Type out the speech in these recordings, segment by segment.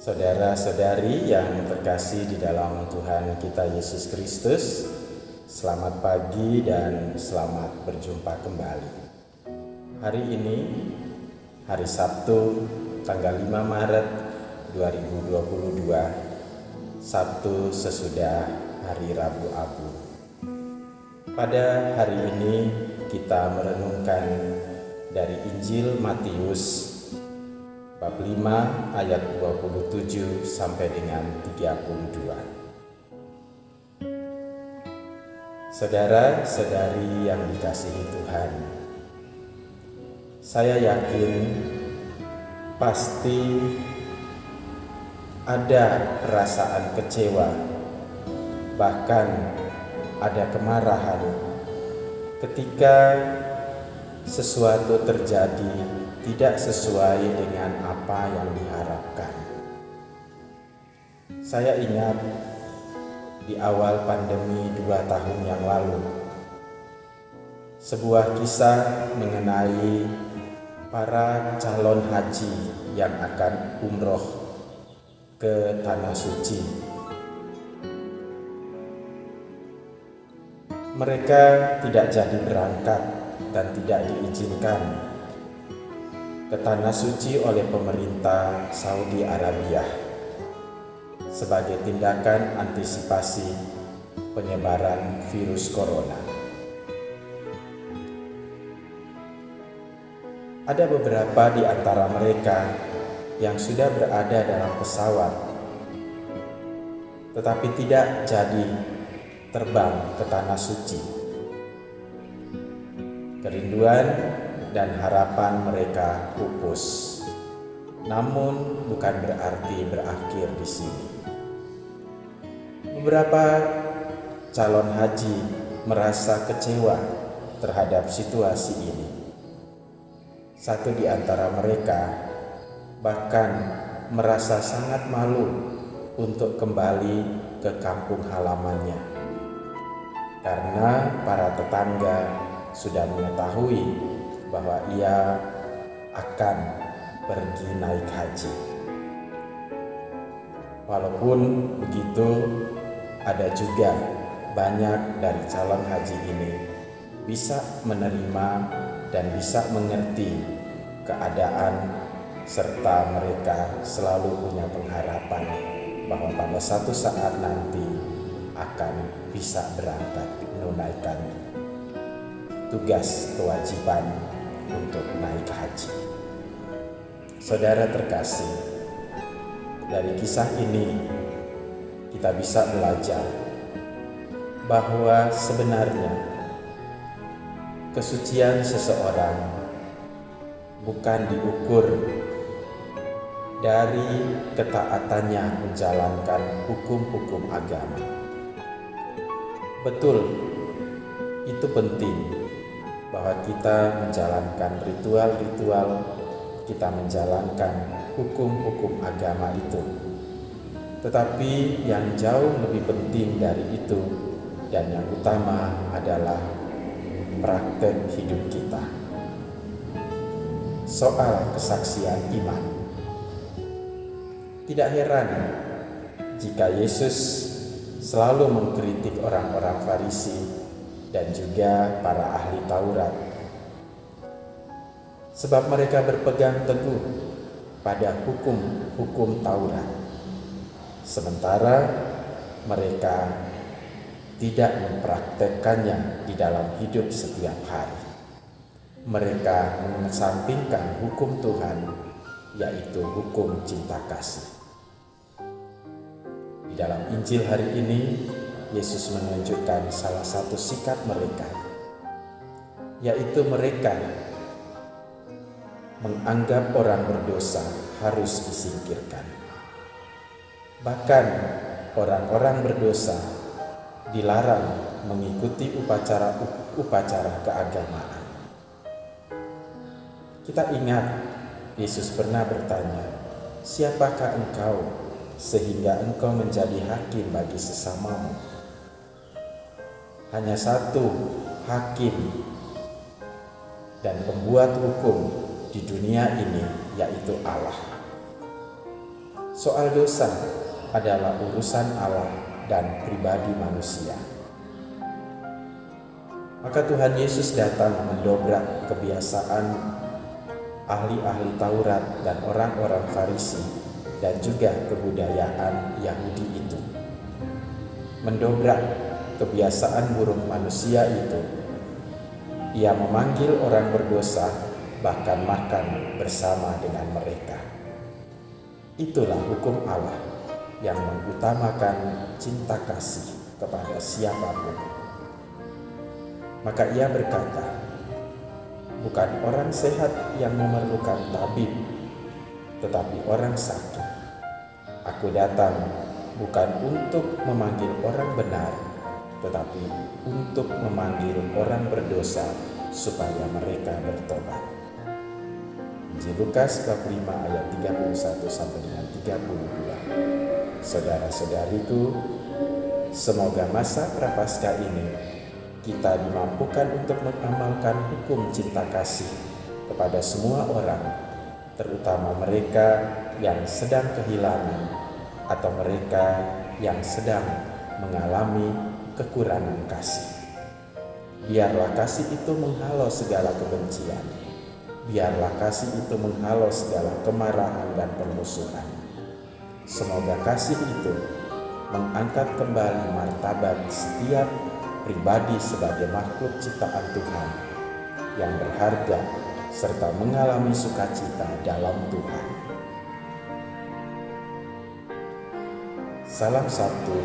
Saudara-saudari yang terkasih di dalam Tuhan kita Yesus Kristus, selamat pagi dan selamat berjumpa kembali. Hari ini, hari Sabtu, tanggal 5 Maret 2022, Sabtu sesudah hari Rabu Abu. Pada hari ini kita merenungkan dari Injil Matius bab 5 ayat 27 sampai dengan 32. Saudara-saudari yang dikasihi Tuhan, saya yakin pasti ada perasaan kecewa, bahkan ada kemarahan ketika sesuatu terjadi tidak sesuai dengan apa yang diharapkan. Saya ingat di awal pandemi 2 tahun yang lalu, sebuah kisah mengenai para calon haji yang akan umroh ke Tanah Suci. Mereka tidak jadi berangkat dan tidak diizinkan ke Tanah Suci oleh pemerintah Saudi Arabia sebagai tindakan antisipasi penyebaran virus corona. Ada beberapa di antara mereka yang sudah berada dalam pesawat tetapi tidak jadi terbang ke Tanah Suci. Kerinduan dan harapan mereka pupus, namun bukan berarti berakhir di sini. Beberapa calon haji merasa kecewa terhadap situasi ini. Satu di antara mereka bahkan merasa sangat malu untuk kembali ke kampung halamannya, karena para tetangga sudah mengetahui bahwa ia akan pergi naik haji. Walaupun begitu, ada juga banyak dari calon haji ini bisa menerima dan bisa mengerti keadaan, serta mereka selalu punya pengharapan bahwa pada satu saat nanti akan bisa berangkat menunaikan tugas kewajiban untuk naik haji. Saudara terkasih, dari kisah ini kita bisa belajar bahwa sebenarnya kesucian seseorang bukan diukur dari ketaatannya menjalankan hukum-hukum agama. Betul, itu penting bahwa kita menjalankan ritual-ritual, kita menjalankan hukum-hukum agama itu. Tetapi yang jauh lebih penting dari itu dan yang utama adalah praktek hidup kita. Soal kesaksian iman. Tidak heran jika Yesus selalu mengkritik orang-orang Farisi dan juga para ahli Taurat, sebab mereka berpegang teguh pada hukum-hukum Taurat, sementara mereka tidak mempraktekkannya di dalam hidup setiap hari. Mereka mengesampingkan hukum Tuhan, yaitu hukum cinta kasih. Di dalam Injil hari ini, Yesus menunjukkan salah satu sikap mereka, yaitu mereka menganggap orang berdosa harus disingkirkan. Bahkan orang-orang berdosa dilarang mengikuti upacara keagamaan. Kita ingat Yesus pernah bertanya, "Siapakah engkau sehingga engkau menjadi hakim bagi sesamamu?" Hanya satu hakim dan pembuat hukum di dunia ini, yaitu Allah. Soal dosa adalah urusan Allah dan pribadi manusia. Maka Tuhan Yesus datang mendobrak kebiasaan ahli-ahli Taurat dan orang-orang Farisi dan juga kebudayaan Yahudi itu. Mendobrak kebiasaan buruk manusia itu, Ia memanggil orang berdosa bahkan makan bersama dengan mereka. Itulah hukum Allah yang mengutamakan cinta kasih kepada siapapun. Maka Ia berkata, bukan orang sehat yang memerlukan tabib, tetapi orang sakit. Aku datang bukan untuk memanggil orang benar, tetapi untuk memanggil orang berdosa supaya mereka bertobat. Injil Lukas bab 5 ayat 31 sampai dengan 32. Saudara-saudariku, semoga masa Prapaskah ini kita dimampukan untuk mengamalkan hukum cinta kasih kepada semua orang, terutama mereka yang sedang kehilangan atau mereka yang sedang mengalami kekurangan kasih. Biarlah kasih itu menghalau segala kebencian. Biarlah kasih itu menghalau segala kemarahan dan permusuhan. Semoga kasih itu mengangkat kembali martabat setiap pribadi sebagai makhluk ciptaan Tuhan yang berharga serta mengalami sukacita dalam Tuhan. Salam satu,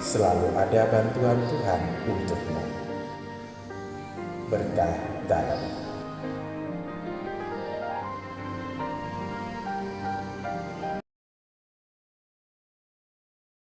selalu ada bantuan Tuhan untukmu. Berkah dalam